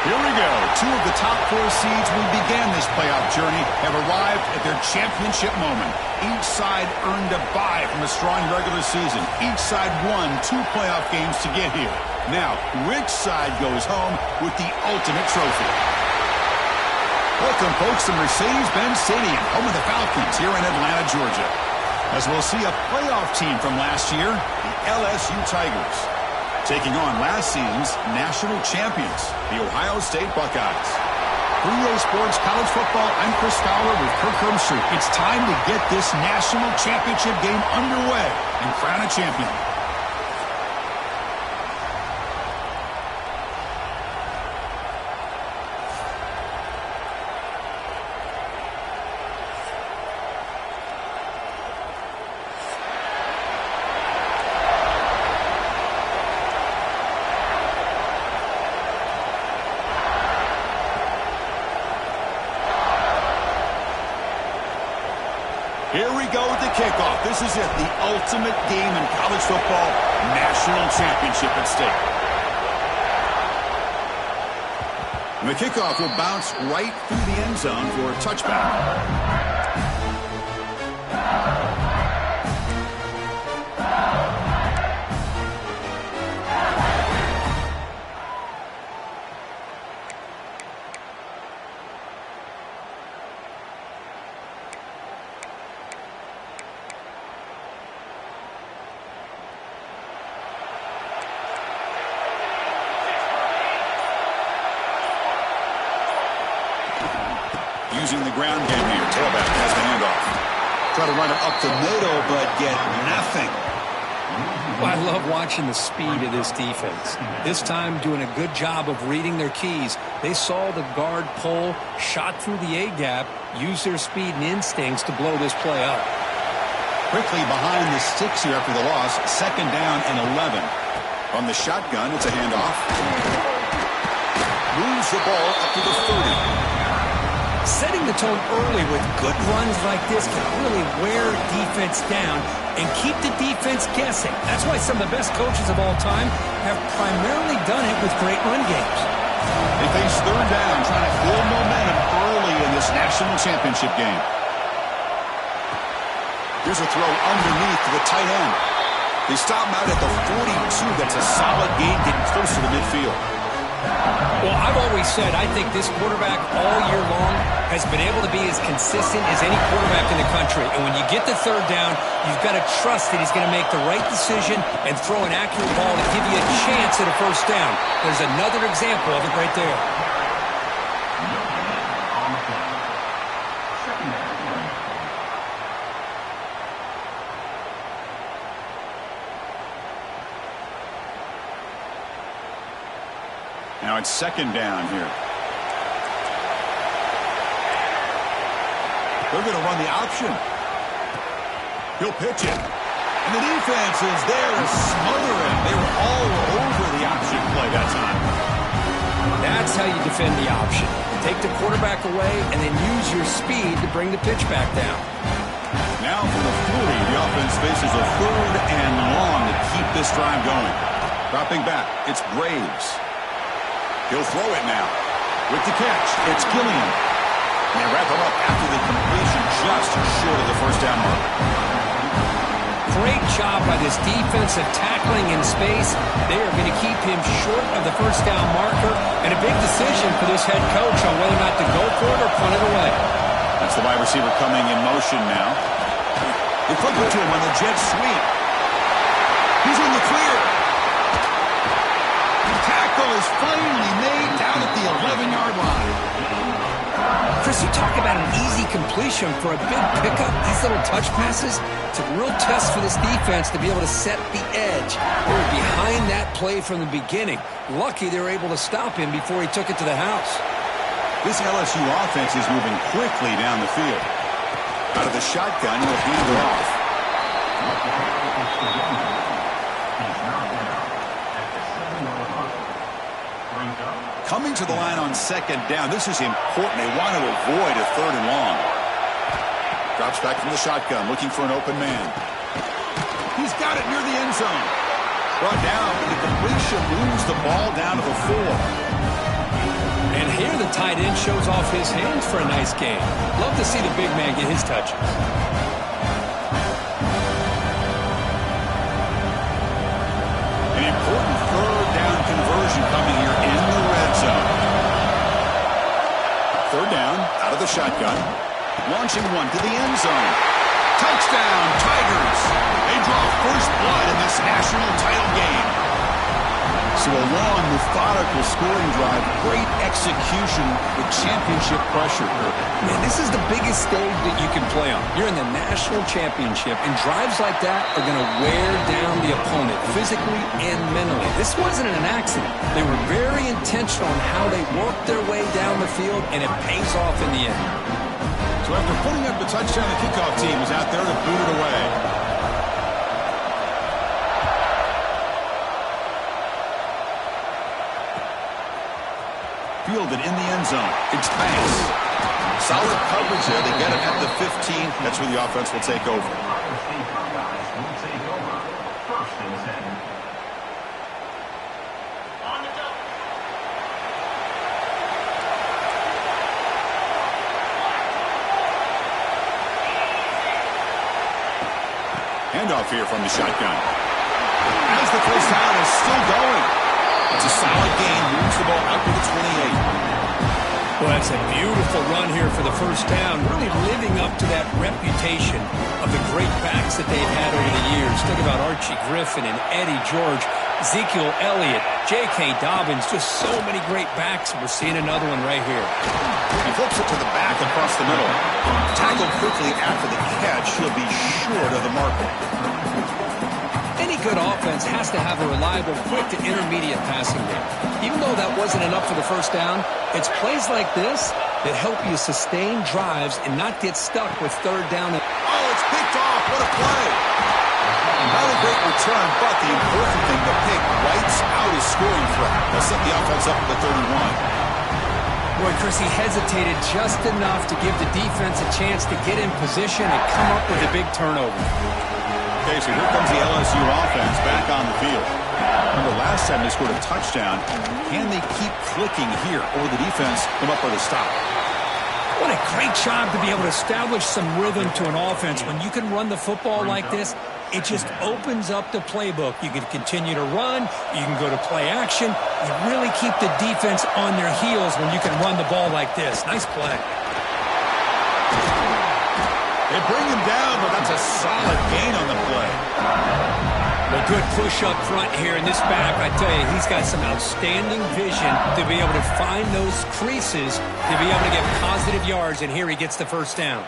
Here we go. Two of the top four seeds who began this playoff journey have arrived at their championship moment. Each side earned a bye from a strong regular season. Each side won 2 playoff games to get here. Now, which side goes home with the ultimate trophy? Welcome, folks, to Mercedes-Benz Stadium, home of the Falcons here in Atlanta, Georgia. As we'll see a playoff team from last year, the LSU Tigers, taking on last season's national champions, the Ohio State Buckeyes. For EA Sports College Football, I'm Chris Fowler with Kirk Herbstreit. It's time to get this national championship game underway and crown a champion. Here we go with the kickoff. This is it, the ultimate game in college football, national championship at stake. And the kickoff will bounce right through the end zone for a touchback. Using the ground game here. Tailback has the handoff. Try to run it up the middle, but get nothing. Well, I love watching the speed of this defense. This time doing a good job of reading their keys. They saw the guard pull, shot through the A-gap, used their speed and instincts to blow this play up. Quickly behind the sticks here after the loss. 2nd down and 11. From the shotgun, it's a handoff. Moves the ball up to the 30. Setting the tone early with good runs like this can really wear defense down and keep the defense guessing. That's why some of the best coaches of all time have primarily done it with great run games. They face 3rd down, trying to build momentum early in this national championship game. Here's a throw underneath to the tight end. They stop him out at the 42. That's a solid gain, getting closer to midfield. Well, I've always said I think this quarterback all year long has been able to be as consistent as any quarterback in the country. And when you get the 3rd down, you've got to trust that he's going to make the right decision and throw an accurate ball to give you a chance at a 1st down. There's another example of it right there. Now it's 2nd down here. They're going to run the option. He'll pitch it. And the defense is there to smother him. They were all over the option play that time. That's how you defend the option. Take the quarterback away and then use your speed to bring the pitch back down. Now for the 40, the offense faces a 3rd and long to keep this drive going. Dropping back, it's Graves. He'll throw it now. With the catch, it's Gilliam. And they wrap him up after the completion just short of the 1st down mark. Great job by this defensive tackling in space. They are going to keep him short of the 1st down marker. And a big decision for this head coach on whether or not to go for it or punt it away. That's the wide receiver coming in motion now. They flip it to him on the jet sweep. He's in the clear. Tackle is finally made down at the 11-yard line. Chris, you talk about an easy completion for a big pickup. These little touch passes, it's a real test for this defense to be able to set the edge. They were behind that play from the beginning. Lucky they were able to stop him before he took it to the house. This LSU offense is moving quickly down the field. Out of the shotgun, he'll hand it off. Coming to the line on 2nd down. This is important. They want to avoid a 3rd and long. Drops back from the shotgun, looking for an open man. He's got it near the end zone. Brought down, but the completion moves the ball down to the 4. here the tight end shows off his hands for a nice game. Love to see the big man get his touches. An important third down conversion coming here in the red zone. Third down, out of the shotgun. Launching one to the end zone. Touchdown, Tigers. They draw first blood in this national title game. So a long, methodical scoring drive. Great execution with championship pressure. Man, this is the biggest stage that you can play on. You're in the national championship, and drives like that are going to wear down the opponent physically and mentally. This wasn't an accident. They were very intentional on how they worked their way down the field, and it pays off in the end. So after putting up the touchdown, the kickoff team is out there to boot it away. Fielded in the end zone. It's Banks. Solid coverage there. They get it at the 15. That's where the offense will take over. Handoff here from the shotgun. As the first down is still going. It's a solid gain. Moves the ball up to the 28. Well, that's a beautiful run here for the first down. Really living up to that reputation of the great backs that they've had over the years. Think about Archie Griffin and Eddie George, Ezekiel Elliott, J.K. Dobbins. Just so many great backs. We're seeing another one right here. He flips it to the back across the middle. Tackled quickly after the catch. He'll be short of the marker. Any good offense has to have a reliable, quick to intermediate passing game. Even though that wasn't enough for the first down, it's plays like this that help you sustain drives and not get stuck with third down. Oh, it's picked off. What a play. Not a great return, but the important thing, the pick wipes out his scoring threat. They'll set the offense up at the 31. Boy, Chris, he hesitated just enough to give the defense a chance to get in position and come up with a big turnover. Okay, so here comes the LSU offense back on the field. Remember, last time they scored a touchdown. Can they keep clicking here, or will the defense come up with a stop? What a great job to be able to establish some rhythm to an offense. When you can run the football like this, it just opens up the playbook. You can continue to run. You can go to play action. You really keep the defense on their heels when you can run the ball like this. Nice play. They bring him down, but that's a solid gain on the play. A good push up front here in this back. I tell you, he's got some outstanding vision to be able to find those creases, to be able to get positive yards, and here he gets the first down.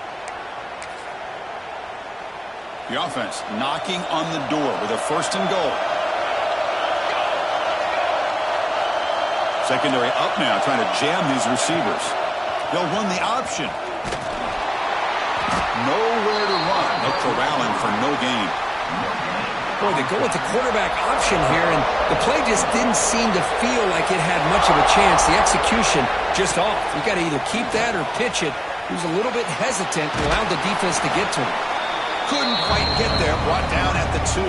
The offense knocking on the door with a first and goal. Secondary up now, trying to jam these receivers. They'll run the option. Nowhere to run. No corralling for no gain. Boy, they go with the quarterback option here, and the play just didn't seem to feel like it had much of a chance. The execution just off. You got to either keep that or pitch it. He was a little bit hesitant and allowed the defense to get to him. Couldn't quite get there. Brought down at the 2.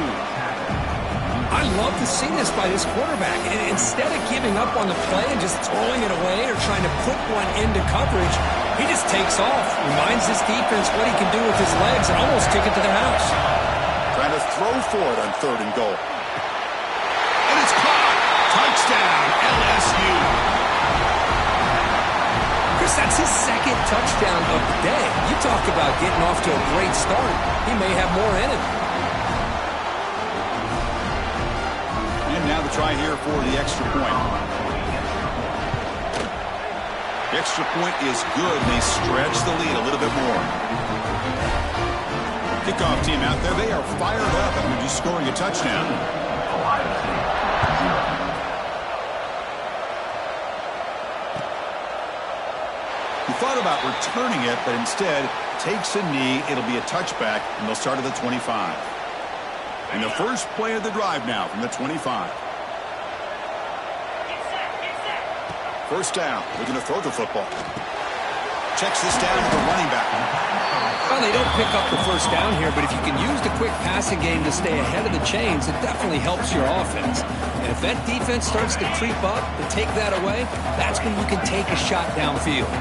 I love to see this by this quarterback. And instead of giving up on the play and just throwing it away or trying to put one into coverage, he just takes off. Reminds his defense what he can do with his legs and almost took it to the house. Trying to throw for it on third and goal. And it's caught. Touchdown, LSU. Chris, that's his second touchdown of the day. You talk about getting off to a great start. He may have more in it. And now the try here for the extra point. The extra point is good. They stretch the lead a little bit more. Kickoff team out there. They are fired up after just scoring a touchdown. He thought about returning it, but instead takes a knee. It'll be a touchback, and they'll start at the 25. And the first play of the drive now from the 25. First down. They're going to throw the football. Checks this down to the running back. Well, they don't pick up the first down here, but if you can use the quick passing game to stay ahead of the chains, it definitely helps your offense. And if that defense starts to creep up and take that away, that's when you can take a shot downfield.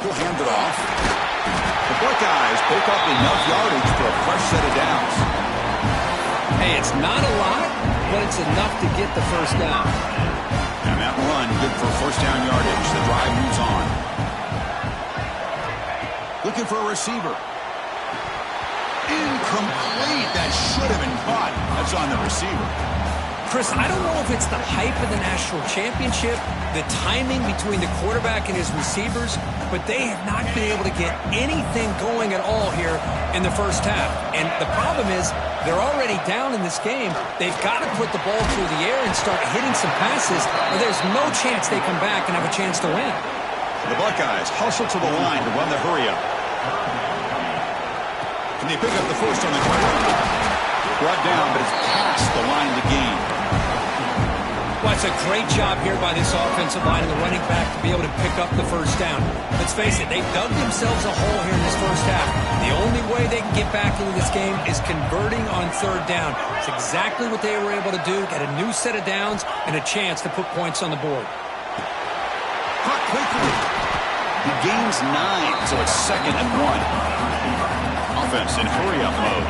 He'll hand it off. The Buckeyes pick up enough yardage for a fresh set of downs. Hey, it's not a lot, but it's enough to get the first down. And that run, good for first down yardage. The drive moves on. Looking for a receiver. Incomplete. That should have been caught. That's on the receiver. Chris, I don't know if it's the hype of the national championship, the timing between the quarterback and his receivers, but they have not been able to get anything going at all here in the first half. And the problem is they're already down in this game. They've got to put the ball through the air and start hitting some passes, or there's no chance they come back and have a chance to win. The Buckeyes hustle to the line to run the hurry-up. Can they pick up the first on the ground? Brought down, but it's past the line of the game. Well, it's a great job here by this offensive line and the running back to be able to pick up the first down. Let's face it, they've dug themselves a hole here in this first half. The only way they can get back into this game is converting on third down. It's exactly what they were able to do, get a new set of downs and a chance to put points on the board. Caught quickly. He gains 9, so it's 2nd and 1. Offense in hurry-up mode.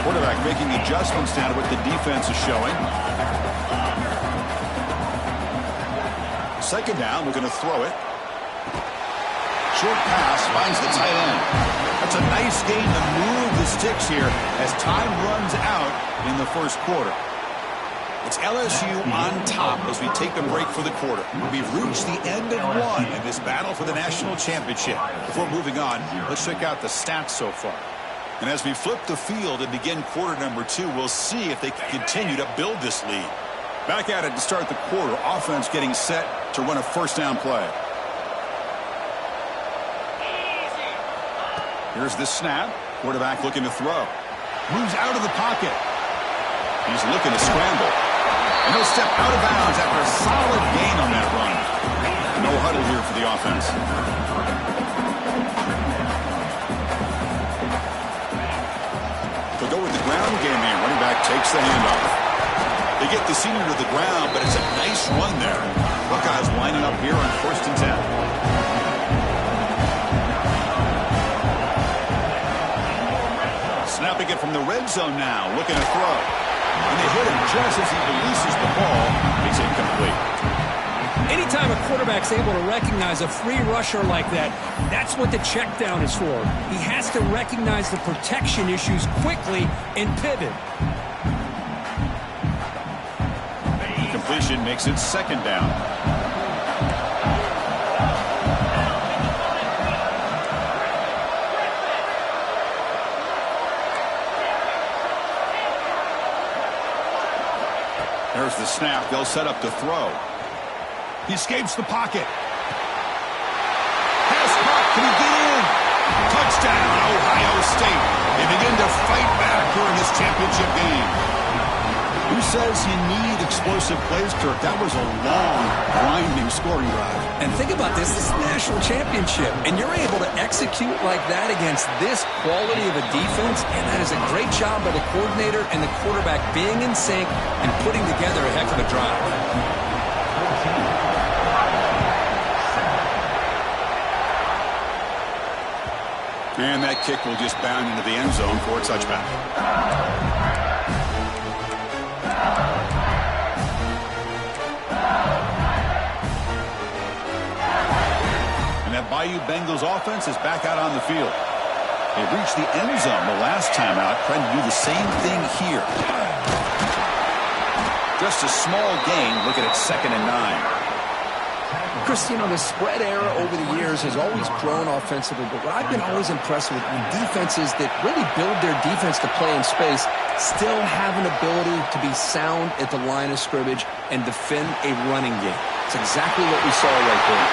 Quarterback making adjustments down to what the defense is showing. 2nd down, we're going to throw it. Short pass finds the tight end. That's a nice gain to move the sticks here as time runs out in the first quarter. It's LSU on top as we take a break for the quarter. We've reached the end of one in this battle for the national championship. Before moving on, let's check out the stats so far. And as we flip the field and begin quarter number 2, we'll see if they can continue to build this lead. Back at it to start the quarter. Offense getting set to run a first down play. Here's the snap. Quarterback looking to throw. Moves out of the pocket. He's looking to scramble. And he'll step out of bounds after a solid gain on that run. No huddle here for the offense. They'll go with the ground game here. Running back takes the handoff. They get the senior to the ground, but it's a nice run there. Buckeyes lining up here on 1st and 10. Snapping it from the red zone now, looking to throw. And they hit him just as he releases the ball. He's incomplete. Anytime a quarterback's able to recognize a free rusher like that, that's what the check down is for. He has to recognize the protection issues quickly and pivot. Completion makes it 2nd down. There's the snap. They'll set up to throw. He escapes the pocket. Pass caught. Can he get in? Touchdown, Ohio State. They begin to fight back during this championship game. Who says you need explosive plays, Kirk? That was a long, grinding scoring drive. And think about this. This is the national championship. And you're able to execute like that against this quality of a defense. And that is a great job by the coordinator and the quarterback being in sync and putting together a heck of a drive. And that kick will just bound into the end zone for a touchback. And that Bayou Bengals offense is back out on the field. They reached the end zone the last time out, trying to do the same thing here. Just a small gain, looking at 2nd and 9. Chris, you know, the spread era over the years has always grown offensively, but what I've been always impressed with defenses that really build their defense to play in space still have an ability to be sound at the line of scrimmage and defend a running game. It's exactly what we saw right there.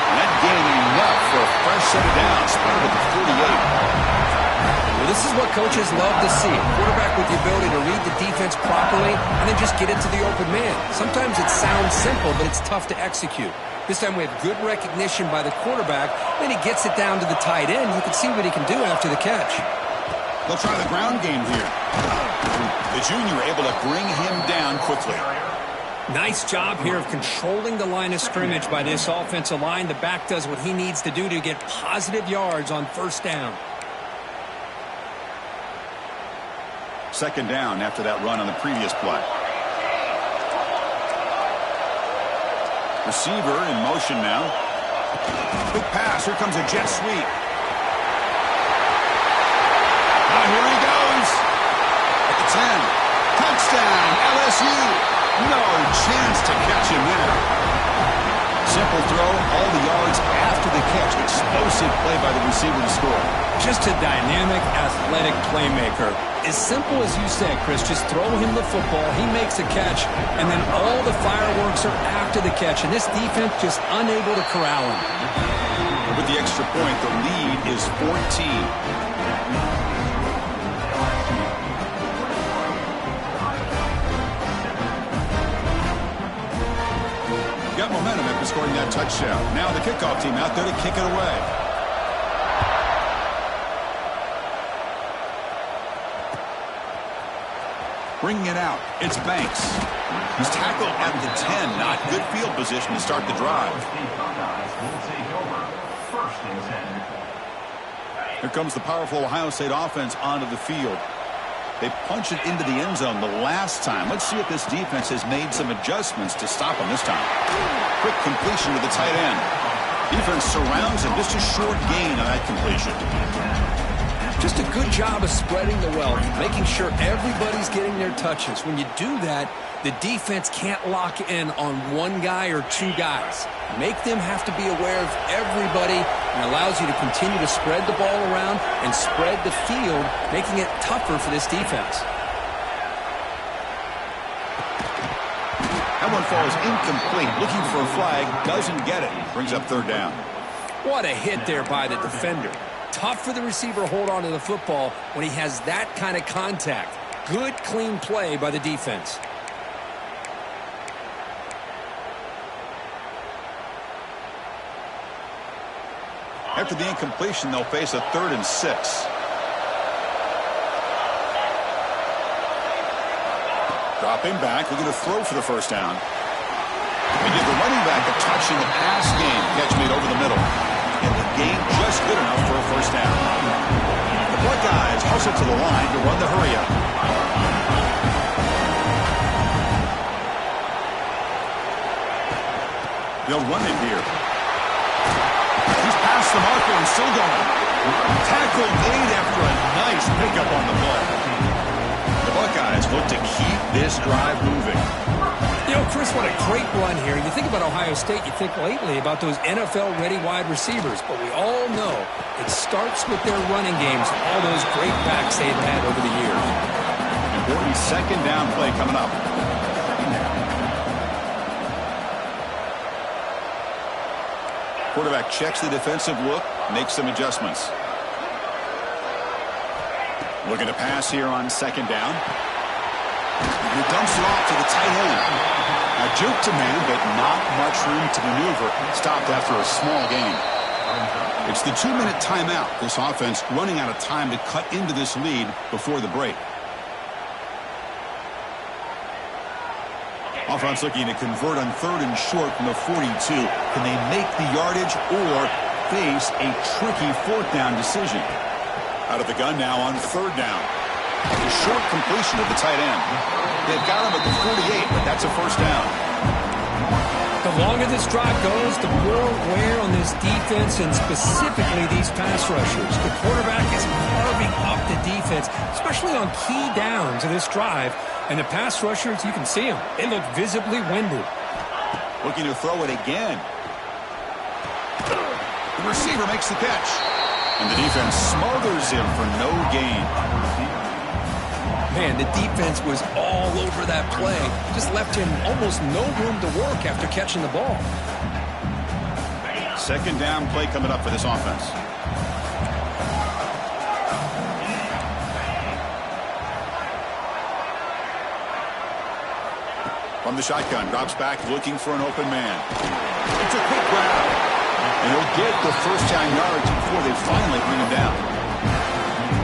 And that gain enough for a fresh set of downs, spotted at the 48. Well, this is what coaches love to see. A quarterback with the ability to read the defense properly and then just get it to the open man. Sometimes it sounds simple, but it's tough to execute. This time we have good recognition by the quarterback. Then he gets it down to the tight end. You can see what he can do after the catch. They'll try the ground game here. The junior able to bring him down quickly. Nice job here of controlling the line of scrimmage by this offensive line. The back does what he needs to do to get positive yards on first down. Second down after that run on the previous play. Receiver in motion now. Quick pass. Here comes a jet sweep. Here he goes. At the 10. Touchdown, LSU. No chance to catch him there. Simple throw, all the yards after the catch. Explosive play by the receiver to score. Just a dynamic, athletic playmaker. As simple as you said, Chris, just throw him the football, he makes a catch, and then all the fireworks are after the catch, and this defense just unable to corral him. With the extra point, the lead is 14. Got momentum after scoring that touchdown. Now the kickoff team out there to kick it away. Bringing it out, it's Banks. He's tackled at the 10. Not good field position to start the drive. Here comes the powerful Ohio State offense onto the field. They punch it into the end zone the last time. Let's see if this defense has made some adjustments to stop him this time. Quick completion to the tight end. Defense surrounds him. Just a short gain on that completion. Just a good job of spreading the wealth, making sure everybody's getting their touches. When you do that, the defense can't lock in on one guy or two guys. Make them have to be aware of everybody, and allows you to continue to spread the ball around and spread the field, making it tougher for this defense. That one falls incomplete. Looking for a flag, doesn't get it. Brings up third down. What a hit there by the defender. Tough for the receiver to hold on to the football when he has that kind of contact. Good, clean play by the defense. After the incompletion, they'll face a 3rd and 6. Dropping back, looking to throw for the first down. They give the running back a touch in the pass game. Catch made over the middle. And the game just good enough for a first down. The Buckeyes hustle to the line to run the hurry-up. They'll run it here. He's past the marker and still going. Tackle made after a nice pickup on the ball. The Buckeyes look to keep this drive moving. You know, Chris, what a great run here. You think about Ohio State, you think lately about those NFL-ready wide receivers, but we all know it starts with their running games, all those great backs they've had over the years. Important second down play coming up. Quarterback checks the defensive look, makes some adjustments. Looking to pass here on second down. He dumps it off to the tight end. Now juke to man, but not much room to maneuver. Stopped after a small gain. It's the 2-minute timeout. This offense running out of time to cut into this lead before the break. Offense looking to convert on 3rd and short from the 42. Can they make the yardage or face a tricky 4th down decision? Out of the gun now on 3rd down. A short completion to the tight end. They've got him at the 48, but that's a first down. The longer this drive goes, the more wear on this defense and specifically these pass rushers. The quarterback is carving up the defense, especially on key downs of this drive. And the pass rushers, you can see them. They look visibly winded. Looking to throw it again. The receiver makes the catch. And the defense smothers him for no gain. Man, the defense was all over that play. Just left him almost no room to work after catching the ball. Second down play coming up for this offense. From the shotgun, drops back looking for an open man. It's a quick grab. And he'll get the first down yards before they finally bring him down.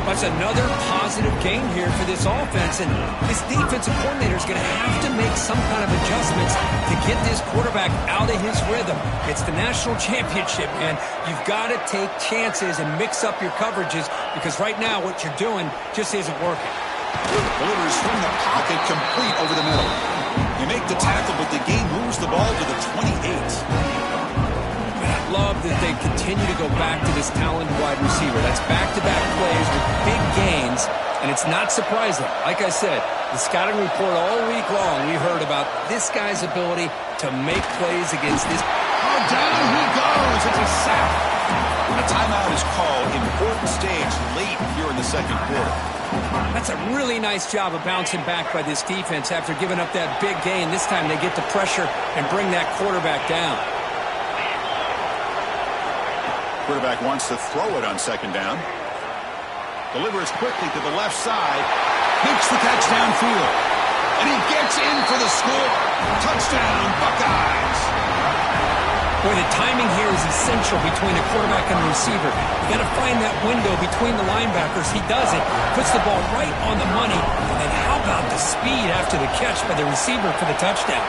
That's another positive gain here for this offense, and this defensive coordinator is going to have to make some kind of adjustments to get this quarterback out of his rhythm. It's the national championship, man. You've got to take chances and mix up your coverages, because right now what you're doing just isn't working. Delivers from the pocket, complete over the middle. They make the tackle, but the game moves the ball to the 28. Love that they continue to go back to this talented wide receiver. That's back-to-back plays with big gains, and it's not surprising. Like I said, the scouting report all week long, we heard about this guy's ability to make plays against this. Oh, down he goes. It's a sack. A timeout is called. Important stage late here in the second quarter. That's a really nice job of bouncing back by this defense after giving up that big gain. This time they get the pressure and bring that quarterback down. Quarterback wants to throw it on second down. Delivers quickly to the left side. Makes the catch downfield. And he gets in for the score. Touchdown, Buckeyes. Boy, the timing here is essential between a quarterback and a receiver. You got to find that window between the linebackers. He does it. Puts the ball right on the money. And then how about the speed after the catch by the receiver for the touchdown?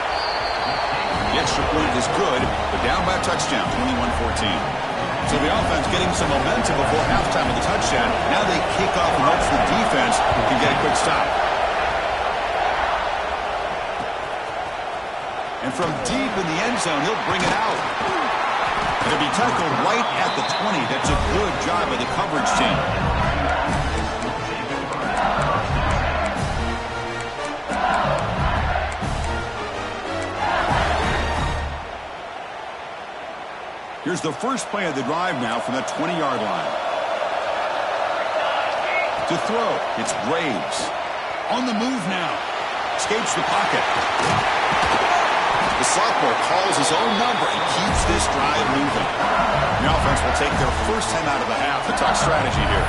The extra point is good, but down by a touchdown, 21-14. So the offense getting some momentum before halftime with the touchdown. Now they kick off and hopes the defense can get a quick stop. And from deep in the end zone, he'll bring it out. It'll be tackled right at the 20. That's a good job by the coverage team. Here's the first play of the drive now from the 20-yard line. To throw, it's Graves. On the move now. Escapes the pocket. The sophomore calls his own number and keeps this drive moving. The offense will take their first time out of the half to talk strategy here.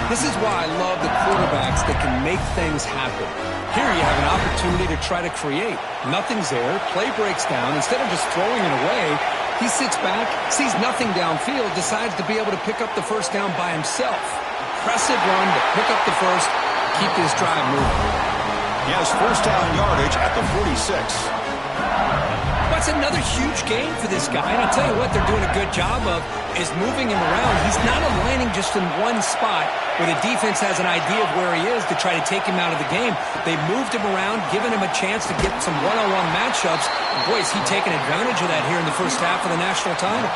This is why I love the quarterbacks that can make things happen. Here you have an opportunity to try to create. Nothing's there. Play breaks down. Instead of just throwing it away, he sits back, sees nothing downfield, decides to be able to pick up the first down by himself. Impressive run to pick up the first, keep this drive moving. He has first down yardage at the 46. That's another huge gain for this guy. And I'll tell you what they're doing a good job of is moving him around. He's not aligning just in one spot where the defense has an idea of where he is to try to take him out of the game. They moved him around, giving him a chance to get some one-on-one matchups. And boy, is he taking advantage of that here in the first half of the national title.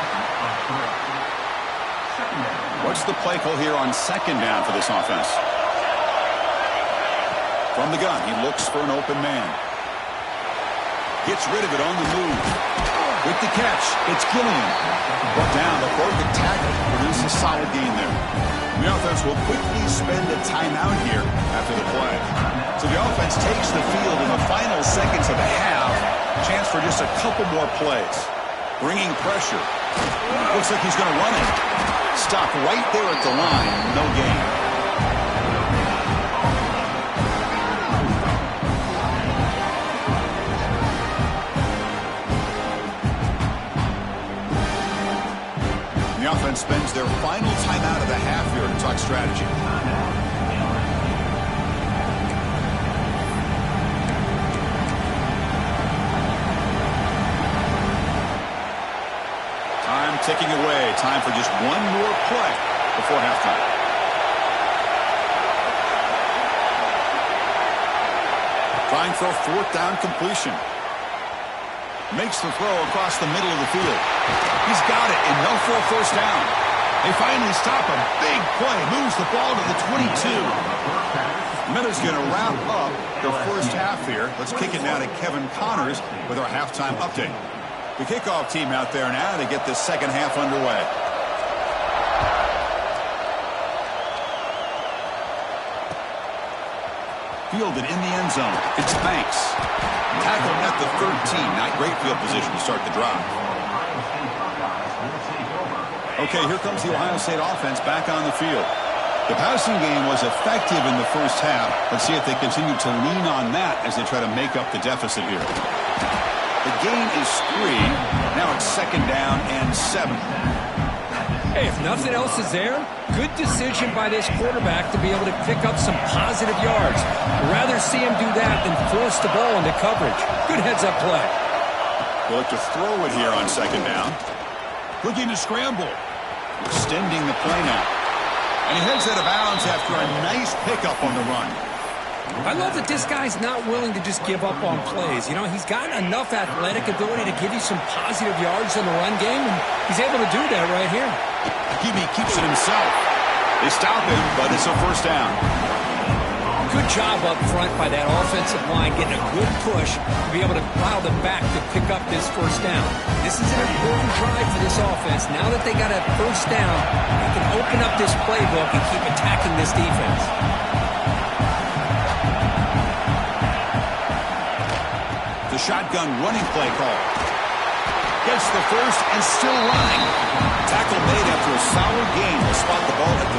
What's the play call here on second down for this offense? From the gun, he looks for an open man. Gets rid of it on the move. With the catch, it's Gilliam. Brought down before the tackle. Produces a solid gain there. The offense will quickly spend a timeout here after the play. So the offense takes the field in the final seconds of the half. Chance for just a couple more plays. Bringing pressure. Looks like he's going to run it. Stop right there at the line. No gain. The offense spends their final timeout of the half here to talk strategy. Time ticking away. Time for just one more play before halftime. Trying for a fourth down completion. Makes the throw across the middle of the field. He's got it, and no for a first down. They finally stop him. Big play. Moves the ball to the 22. Minutes going to wrap up the first half here. Let's kick it now to Kevin Connors with our halftime update. The kickoff team out there now to get this second half underway. Fielded in the end zone. It's Banks. Tackled at the 13. Not great field position to start the drive. Okay, here comes the Ohio State offense back on the field. The passing game was effective in the first half. Let's see if they continue to lean on that as they try to make up the deficit here. The gain is 3. Now it's 2nd down and 7. Hey, if nothing else is there, good decision by this quarterback to be able to pick up some positive yards. I'd rather see him do that than force the ball into coverage. Good heads-up play. They'll look to throw it here on 2nd down. Looking to scramble. Extending the play now. And he heads out of bounds after a nice pickup on the run. I love that this guy's not willing to just give up on plays. You know, he's got enough athletic ability to give you some positive yards in the run game, and he's able to do that right here. He keeps it himself. They stop him, but it's a 1st down. Good job up front by that offensive line, getting a good push to be able to allow them back to pick up this 1st down. This is an important drive for this offense. Now that they got a 1st down, they can open up this playbook and keep attacking this defense. The shotgun running play call. Gets the 1st and still running. Tackle made after a solid gain. Will spot the ball at the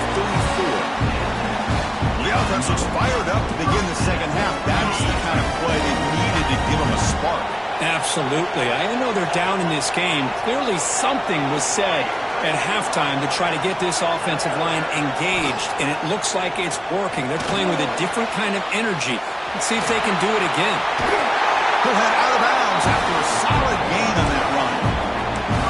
34. The offense looks fired up to begin the 2nd half. That's the kind of play they needed to give them a spark. Absolutely. I know they're down in this game. Clearly something was said at halftime to try to get this offensive line engaged, and it looks like it's working. They're playing with a different kind of energy. Let's see if they can do it again. He'll head out of bounds after a solid gain on that run.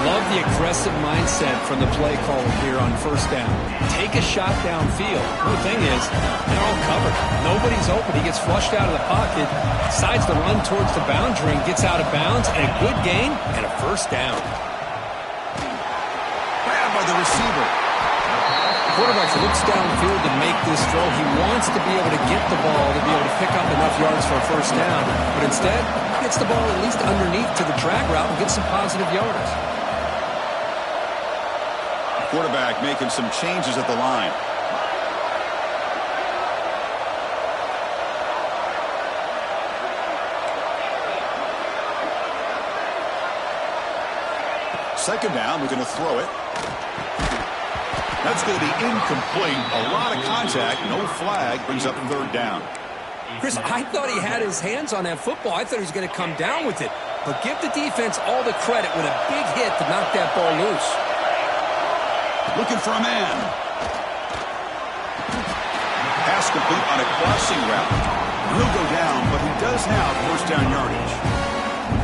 Love the aggressive mindset from the play caller here on 1st down. Take a shot downfield. The thing is, they're all covered. Nobody's open. He gets flushed out of the pocket, decides to run towards the boundary and gets out of bounds, and a good gain and a 1st down. Grabbed by the receiver. Quarterback looks downfield to make this throw. He wants to be able to get the ball to be able to pick up enough yards for a 1st down, but instead, he gets the ball at least underneath to the drag route and gets some positive yards. Quarterback making some changes at the line. Second down, we're going to throw it. That's going to be incomplete. A lot of contact, no flag, brings up 3rd down. Chris, I thought he had his hands on that football. I thought he was going to come down with it. But give the defense all the credit with a big hit to knock that ball loose. Looking for a man. Pass complete on a crossing route. He'll go down, but he does have 1st down yardage.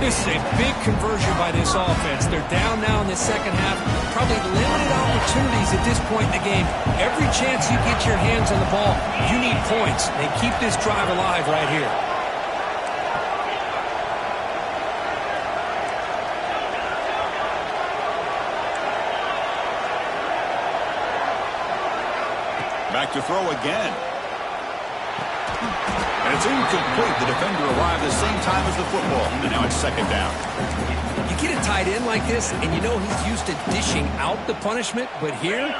This is a big conversion by this offense. They're down now in the 2nd half. Probably limited opportunities at this point in the game. Every chance you get your hands on the ball, you need points. They keep this drive alive right here. Back to throw again. And it's incomplete. The defender arrived the same time as the football. And now it's 2nd down. You get a tight end like this, and you know he's used to dishing out the punishment, but here,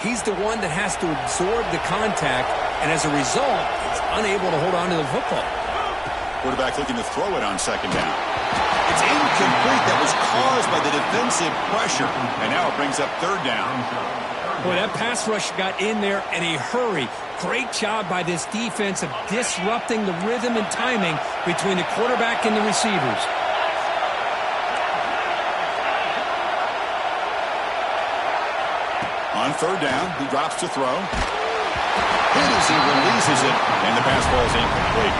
he's the one that has to absorb the contact, and as a result, he's unable to hold on to the football. Quarterback looking to throw it on 2nd down. It's incomplete. That was caused by the defensive pressure, and now it brings up 3rd down. Boy, that pass rush got in there in a hurry. Great job by this defense of disrupting the rhythm and timing between the quarterback and the receivers. On 3rd down, he drops to throw. Hit as he releases it, and the pass ball is incomplete.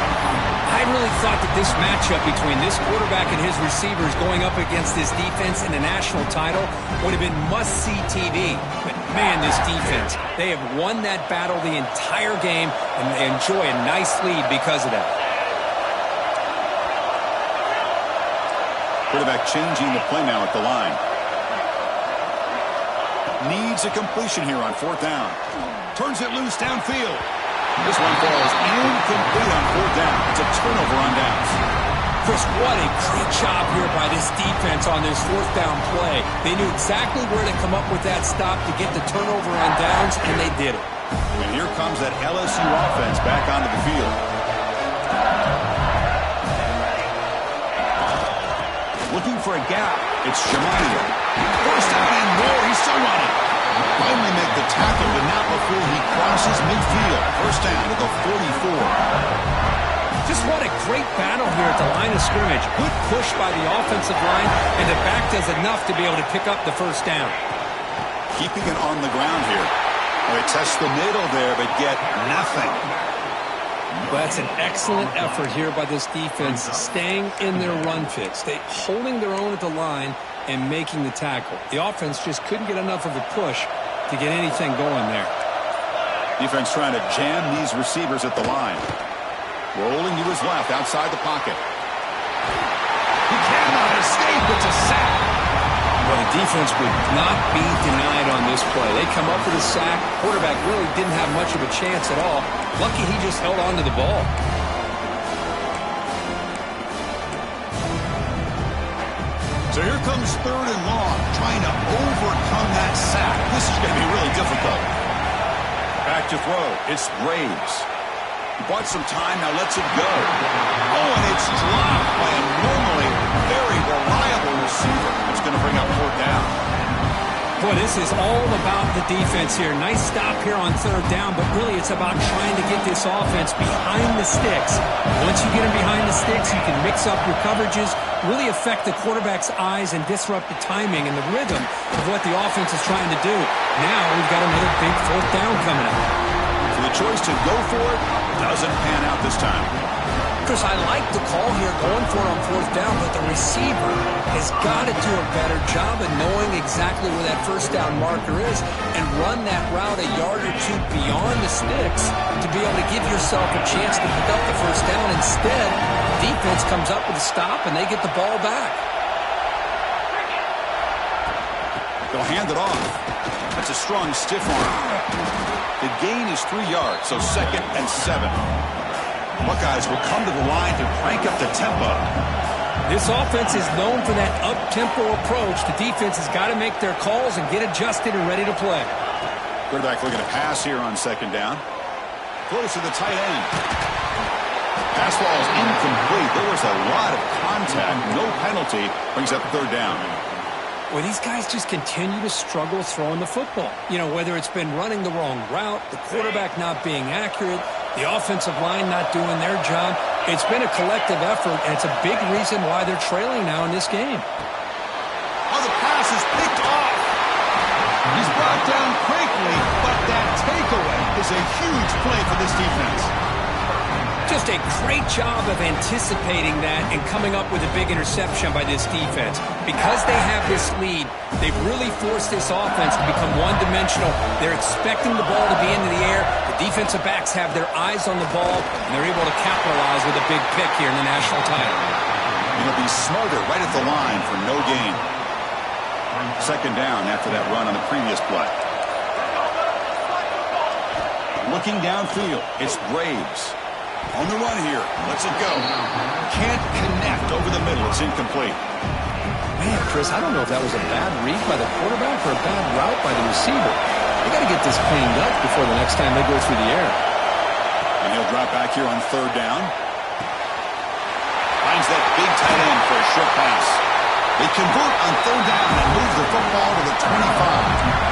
I really thought that this matchup between this quarterback and his receivers going up against this defense in a national title would have been must-see TV. But, man, this defense, they have won that battle the entire game, and they enjoy a nice lead because of that. Quarterback changing the play now at the line. Needs a completion here on 4th down. Turns it loose downfield. This one falls incomplete on 4th down. It's a turnover on downs. Chris, what a great job here by this defense on this 4th down play. They knew exactly where to come up with that stop to get the turnover on downs, and they did it. And here comes that LSU offense back onto the field. Looking for a gap. It's Shimania. First time and more. He's still running. Finally make the tackle, but not before he crosses midfield. First down to the 44. Just what a great battle here at the line of scrimmage. Good push by the offensive line, and the back does enough to be able to pick up the first down. Keeping it on the ground here. They test the middle there, but get nothing. Well, that's an excellent effort here by this defense, staying in their run fit, holding their own at the line and making the tackle. The offense just couldn't get enough of a push to get anything going there. Defense trying to jam these receivers at the line. Rolling to his left outside the pocket. He cannot escape. It's a sack. Well, the defense would not be denied on this play. They come up with a sack. Quarterback really didn't have much of a chance at all. Lucky he just held on to the ball. So here comes 3rd and long, trying to overcome that sack. This is going to be really difficult. Back to throw. It's Braves. He bought some time, now lets it go. Oh, and it's dropped by a normally very reliable receiver. It's going to bring up 4th down. Boy, this is all about the defense here. Nice stop here on 3rd down, but really it's about trying to get this offense behind the sticks. Once you get them behind the sticks, you can mix up your coverages, really affect the quarterback's eyes and disrupt the timing and the rhythm of what the offense is trying to do. Now we've got another big 4th down coming up. So the choice to go for it doesn't pan out this time. Chris, I like the call here going for it on 4th down, but the receiver has got to do a better job of knowing exactly where that 1st down marker is and run that route a yard or 2 beyond the sticks to be able to give yourself a chance to pick up the 1st down. Instead, defense comes up with a stop and they get the ball back. They'll hand it off. That's a strong stiff arm. The gain is 3 yards, so 2nd and 7. Buckeyes will come to the line to crank up the tempo. This offense is known for that up-tempo approach. The defense has got to make their calls and get adjusted and ready to play. Quarterback looking to pass here on 2nd down. Close to the tight end. Pass ball is incomplete. There was a lot of contact. No penalty. Brings up 3rd down. Well, these guys just continue to struggle throwing the football. You know, whether it's been running the wrong route, the quarterback not being accurate, the offensive line not doing their job. It's been a collective effort, and it's a big reason why they're trailing now in this game. Oh, the pass is picked off. He's brought down quickly, but that takeaway is a huge play for this defense. Just a great job of anticipating that and coming up with a big interception by this defense. Because they have this lead, they've really forced this offense to become one-dimensional. They're expecting the ball to be into the air. The defensive backs have their eyes on the ball, and they're able to capitalize with a big pick here in the national title. It'll be smarter right at the line for no gain. 2nd down after that run on the previous play. Looking downfield, it's Braves. On the run here. Lets it go. Can't connect over the middle. It's incomplete. Man, Chris, I don't know if that was a bad read by the quarterback or a bad route by the receiver. They got to get this cleaned up before the next time they go through the air. And he'll drop back here on 3rd down. Finds that big tight end for a short pass. They convert on 3rd down and move the football to the 25.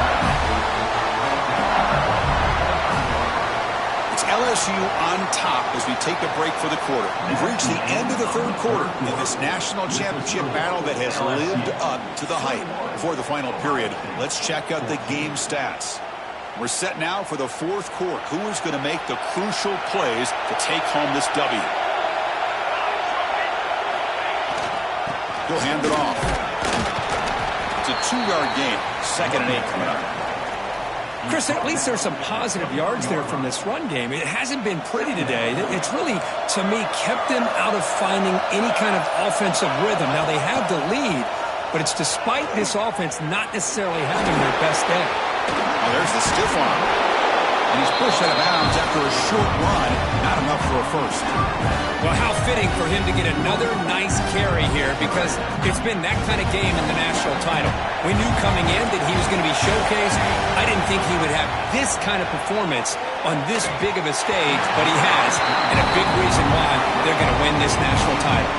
LSU on top as we take a break for the quarter. We've reached the end of the 3rd quarter in this national championship battle that has lived up to the hype. Before the final period, let's check out the game stats. We're set now for the 4th quarter. Who is going to make the crucial plays to take home this W? He'll hand it off. It's a 2-yard gain. 2nd and 8 coming up. Chris, at least there's some positive yards there from this run game. It hasn't been pretty today. It's really, to me, kept them out of finding any kind of offensive rhythm. Now, they have the lead, but it's despite this offense not necessarily having their best day. Oh, there's the stiff arm. And he's pushed out of bounds after a short run. Not enough for a first. Well, how fitting for him to get another nice carry here, because it's been that kind of game in the national title. We knew coming in that he was going to be showcased. I didn't think he would have this kind of performance on this big of a stage, but he has, and a big reason why they're going to win this national title.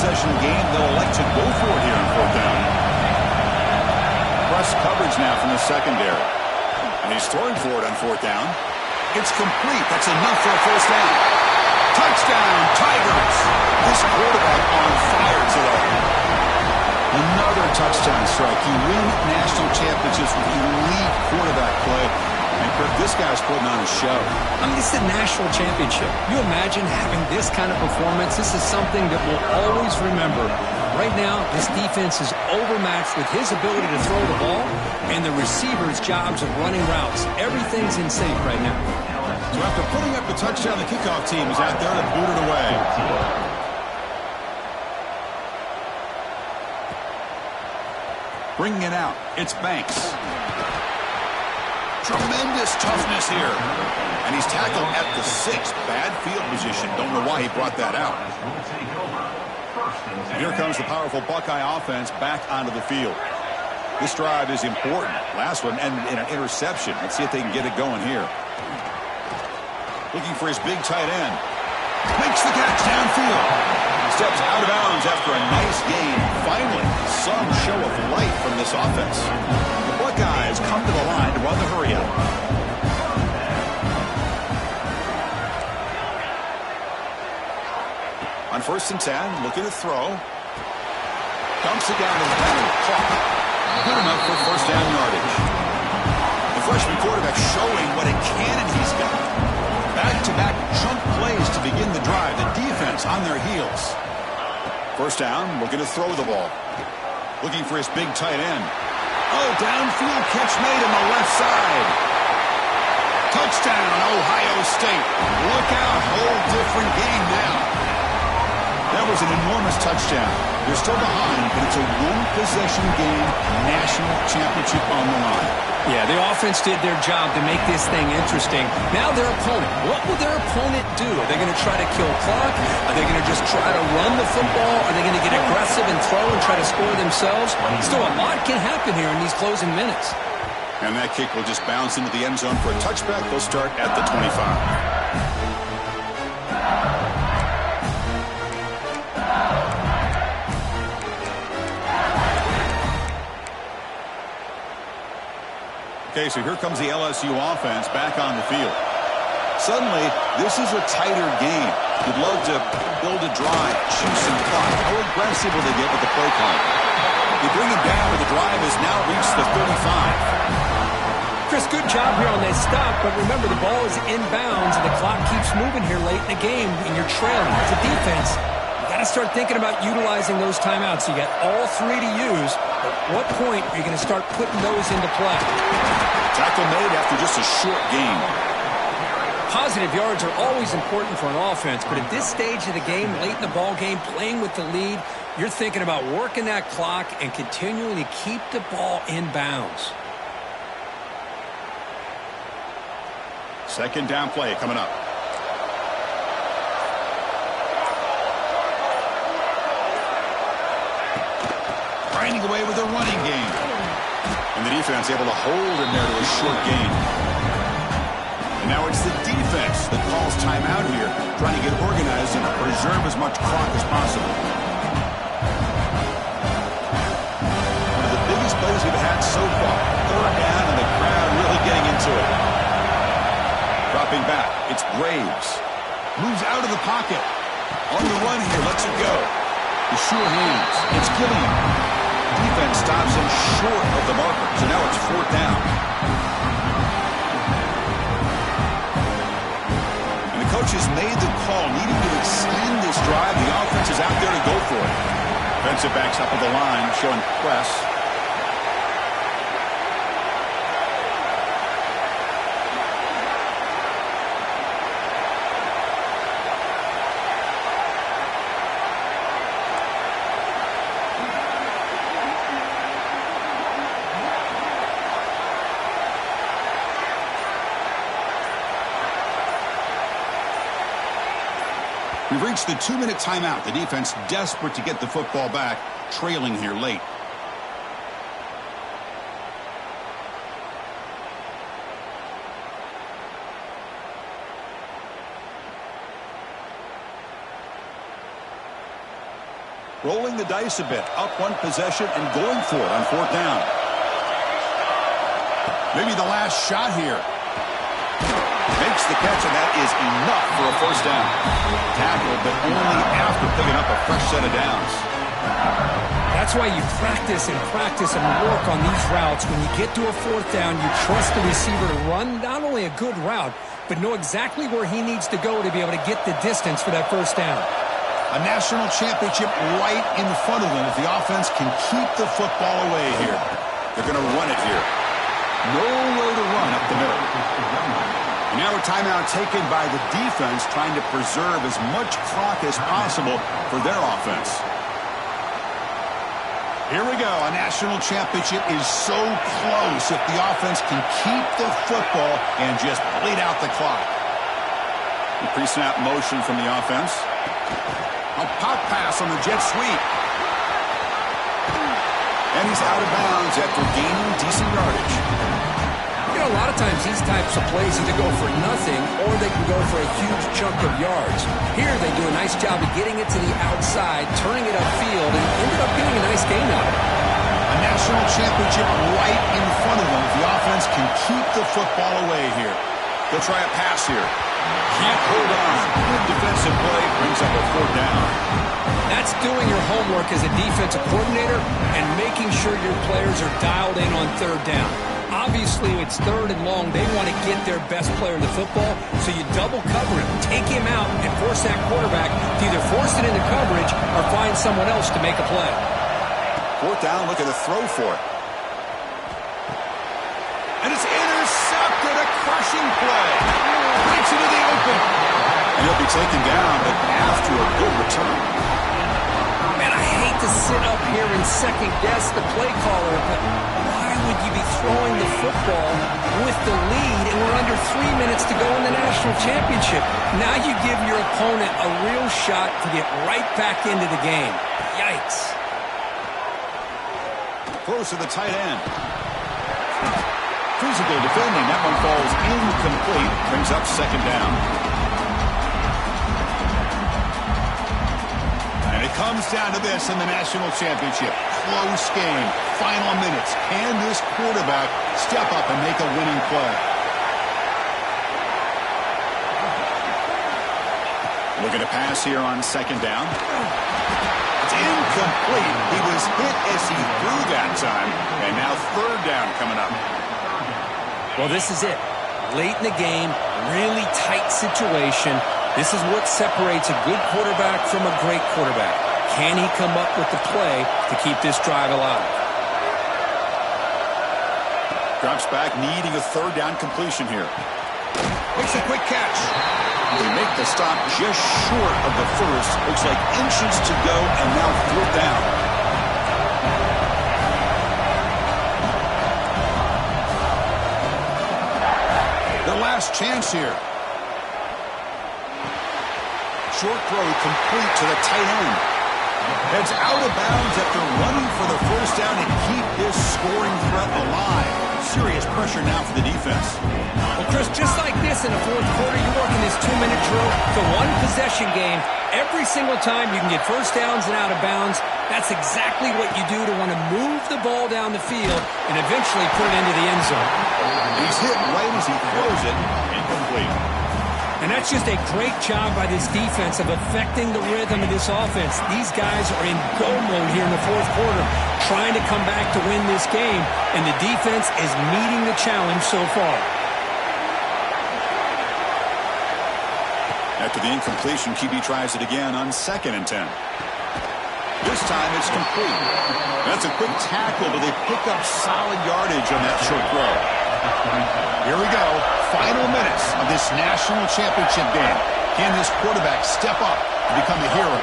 possession game, they'll elect to go for it here on fourth down. Press coverage now from the secondary. And he's throwing for it on fourth down. It's complete. That's enough for a first down. Touchdown, Tigers. This quarterback on fire today. Another touchdown strike. You win national championships with elite quarterback play. And Kirk, this guy's putting on a show. I mean, this is a national championship. You imagine having this kind of performance? This is something that we'll always remember. Right now, this defense is overmatched with his ability to throw the ball and the receivers' jobs of running routes. Everything's in sync right now. So after putting up the touchdown, the kickoff team is out there to boot it away. Bringing it out, it's Banks. Tremendous toughness here. And he's tackled at the 6. Bad field position. Don't know why he brought that out. And here comes the powerful Buckeye offense back onto the field. This drive is important. Last one ended in an interception. Let's see if they can get it going here. Looking for his big tight end. Makes the catch downfield. Steps out of bounds after a nice gain. Finally, some show of life from this offense. The Buckeyes come to the line to run the hurry-up. On 1st and 10, looking to throw. Dumps it down to the penalty. Clock. Good enough for first down yardage. The freshman quarterback showing what a cannon he's got. Back-to-back chunk plays to begin the drive. The defense on their heels. First down, looking to throw the ball. Looking for his big tight end. Oh, downfield catch made on the left side. Touchdown, Ohio State. Look out, whole different game now. That was an enormous touchdown. They're still behind, but it's a one-possession game, national championship on the line. Yeah, the offense did their job to make this thing interesting. Now their opponent. What will their opponent do? Are they going to try to kill clock? Are they going to just try to run the football? Are they going to get aggressive and throw and try to score themselves? Still, a lot can happen here in these closing minutes. And that kick will just bounce into the end zone for a touchback. They'll start at the 25. Okay, so here comes the LSU offense back on the field. Suddenly, this is a tighter game. You'd love to build a drive, choose some clock. How aggressive will they get with the play clock? They bring him down, but the drive has now reached the 35. Chris, good job here on that stop, but remember the ball is inbounds and the clock keeps moving here late in the game and you're trailing. As a defense, you got to start thinking about utilizing those timeouts. You got all 3 to use. At what point are you going to start putting those into play? Tackle made after just a short game. Positive yards are always important for an offense, but at this stage of the game, late in the ball game, playing with the lead, you're thinking about working that clock and continuing to keep the ball in bounds. Second down play coming up. Grinding away with a running game. And the defense able to hold him there to a short gain. And now it's the defense that calls timeout here, trying to get organized and preserve as much clock as possible. One of the biggest plays we've had so far. 3rd down and the crowd really getting into it. Dropping back, it's Graves. Moves out of the pocket. On the run here, lets it go. The sure hands. It's Gilliam. Defense stops him short of the marker, so now it's 4th down. And the coach has made the call, needing to extend this drive. The offense is out there to go for it. Defensive backs up at the line, showing press. We've reached the 2-minute timeout. The defense desperate to get the football back, trailing here late. Rolling the dice a bit, up one possession and going for it on fourth down. Maybe the last shot here. Makes the catch, and that is enough for a first down. Tackled, but only after picking up a fresh set of downs. That's why you practice and work on these routes. When you get to a fourth down, you trust the receiver to run not only a good route, but know exactly where he needs to go to be able to get the distance for that first down. A national championship right in front of them if the offense can keep the football away here. They're going to run it here. Nowhere to run up the middle. And now a timeout taken by the defense, trying to preserve as much clock as possible for their offense. Here we go. A national championship is so close if the offense can keep the football and just bleed out the clock. The pre-snap motion from the offense. A pop pass on the jet sweep. And he's out of bounds after gaining decent yardage. You know, a lot of times these types of plays either go for nothing or they can go for a huge chunk of yards. Here they do a nice job of getting it to the outside, turning it upfield, and ended up getting a nice gain out of it. A national championship right in front of them if the offense can keep the football away here. They'll try a pass here. Can't hold on. Good defensive play brings up a fourth down. That's doing your homework as a defensive coordinator and making sure your players are dialed in on third down. Obviously, it's third and long. They want to get their best player in the football, so you double cover him, take him out, and force that quarterback to either force it into coverage or find someone else to make a play. Fourth down, look at the throw for it. And it's intercepted, a crushing play. Breaks into the open. And he'll be taken down, but after a good return. Man, I hate to sit up here and second-guess the play caller, but why would you be throwing the football with the lead and we're under 3 minutes to go in the national championship? Now you give your opponent a real shot to get right back into the game. Yikes. Close to the tight end. Physical defending. That one falls incomplete. Brings up second down. And it comes down to this in the national championship. Close game. Final minutes. Can this quarterback step up and make a winning play? Looking to pass here on second down. It's incomplete. He was hit as he threw that time. And now third down coming up. Well, this is it. Late in the game, really tight situation. This is what separates a good quarterback from a great quarterback. Can he come up with the play to keep this drive alive? Drops back, needing a third down completion here. Makes a quick catch. They make the stop just short of the first. Looks like inches to go, and now fourth down. Their last chance here. Short throw complete to the tight end. Heads out of bounds after running for the first down and keep this scoring threat alive. Serious pressure now for the defense. Well, Chris, just like this in the fourth quarter, you're working this 2-minute drill. It's a one-possession game. Every single time you can get first downs and out of bounds. That's exactly what you do to want to move the ball down the field and eventually put it into the end zone. He's hit right as he throws it. Incomplete. And that's just a great job by this defense of affecting the rhythm of this offense. These guys are in go mode here in the fourth quarter, trying to come back to win this game, and the defense is meeting the challenge so far. After the incompletion, QB tries it again on 2nd and 10. This time it's complete. That's a quick tackle, but they pick up solid yardage on that short throw. Here we go. Final minutes of this national championship game. Can this quarterback step up and become a hero?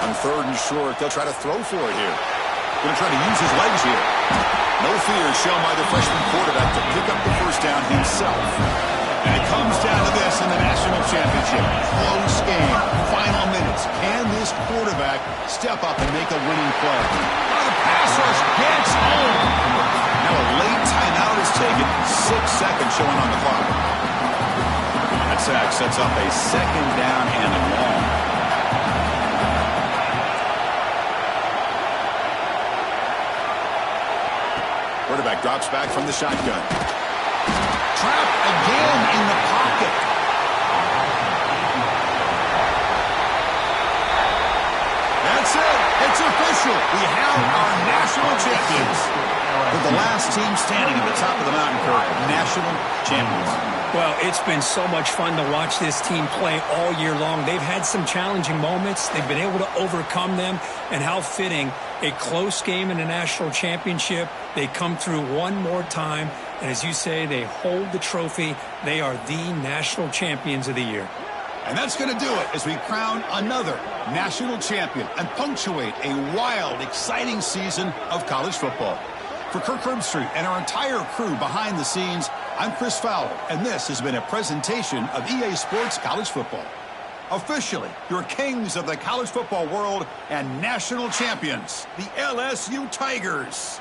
On 3rd and short, they'll try to throw for it here. Going to try to use his legs here. No fear shown by the freshman quarterback to pick up the first down himself. And it comes down to this in the national championship. Close game. Final minutes. Can this quarterback step up and make a winning play? Oh, the pass rush gets home. Now a late timeout is taken. 6 seconds showing on the clock. That sack sets up a second down and long. Drops back from the shotgun. Trapped again in the pocket. That's it. It's official. We have our national champions. For the last team standing at the top of the mountain, Kirk, national champions. Well, it's been so much fun to watch this team play all year long. They've had some challenging moments. They've been able to overcome them. And how fitting, a close game in a national championship. They come through one more time. And as you say, they hold the trophy. They are the national champions of the year. And that's going to do it as we crown another national champion and punctuate a wild, exciting season of college football. For Kirk Herbstreit and our entire crew behind the scenes, I'm Chris Fowler, and this has been a presentation of EA Sports College Football. Officially, your kings of the college football world and national champions, the LSU Tigers.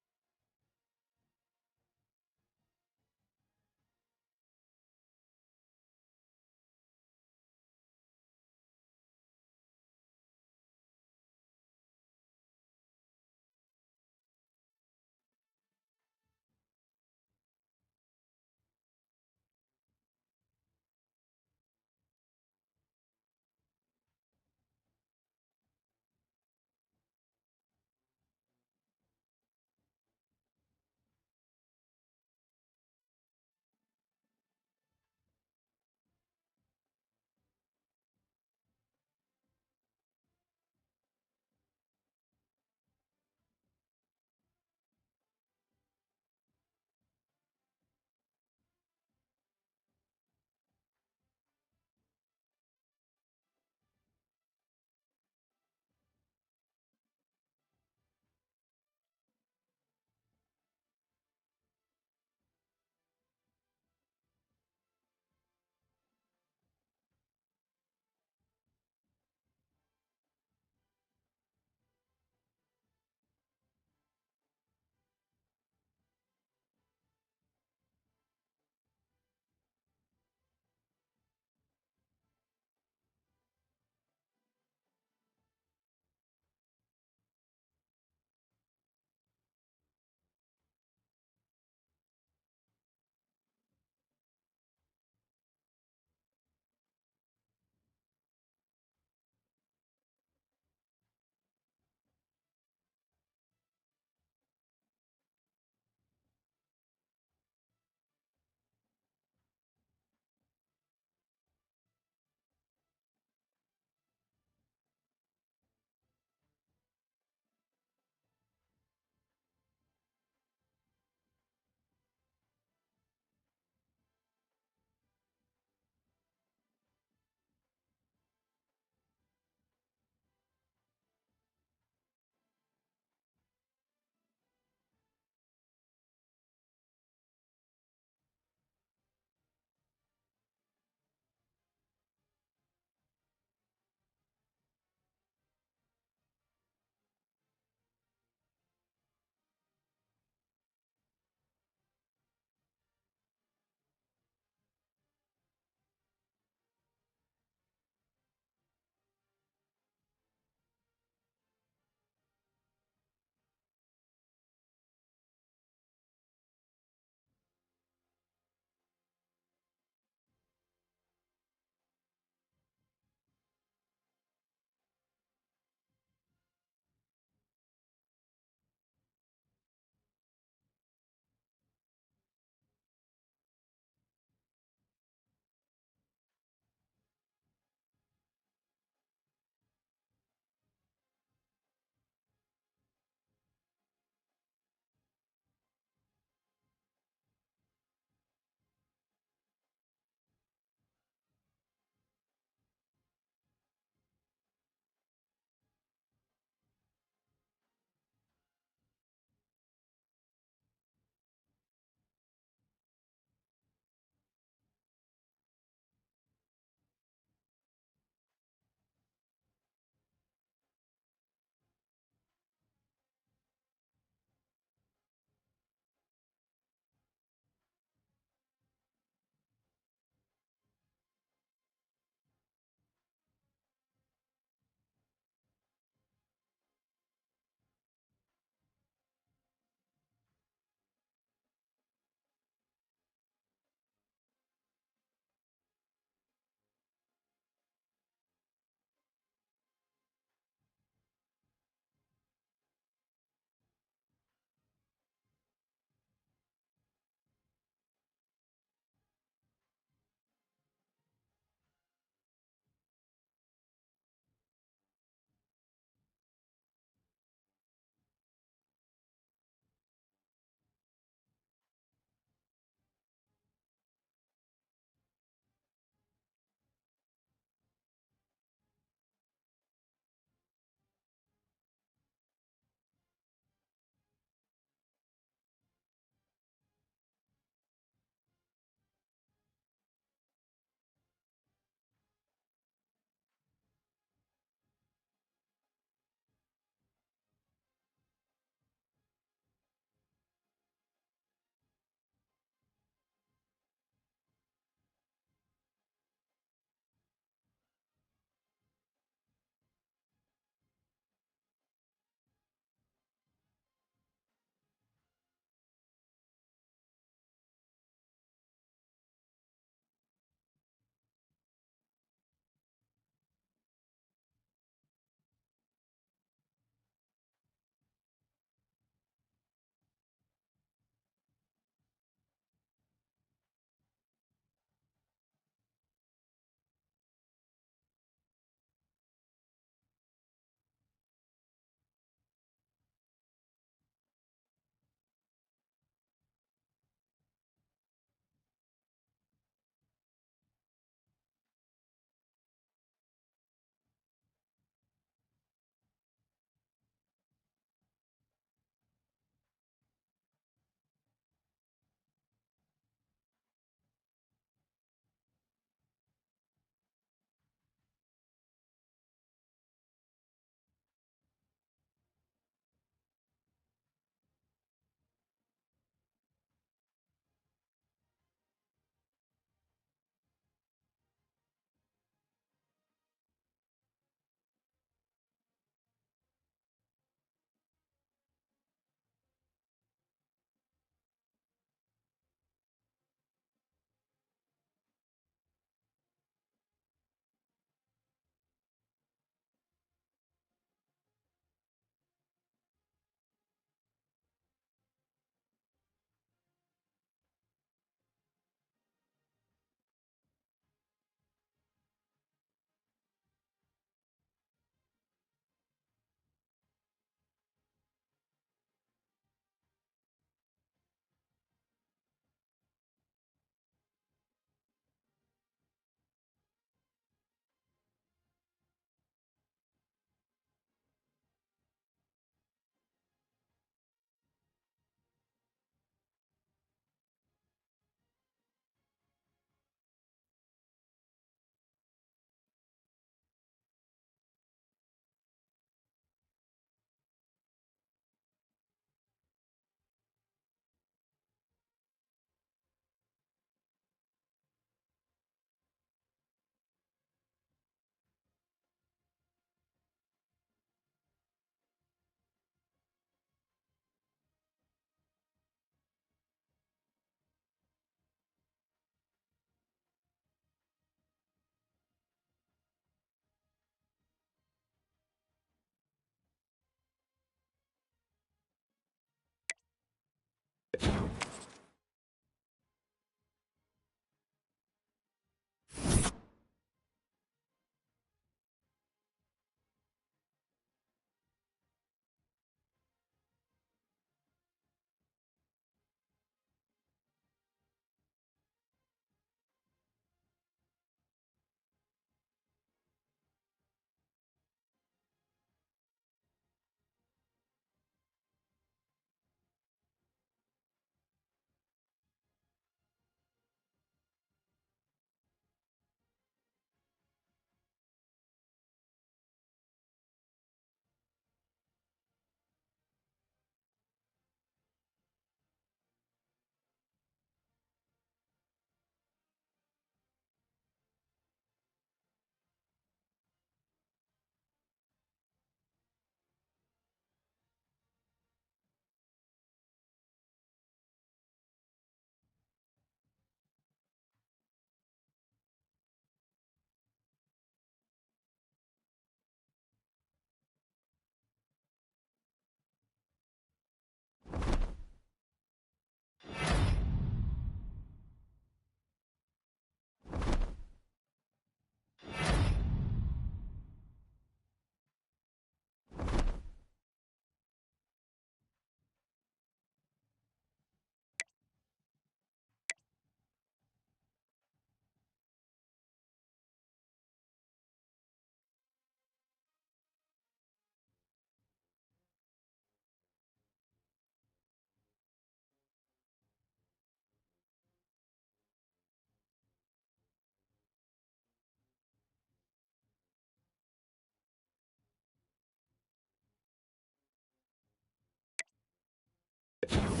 you.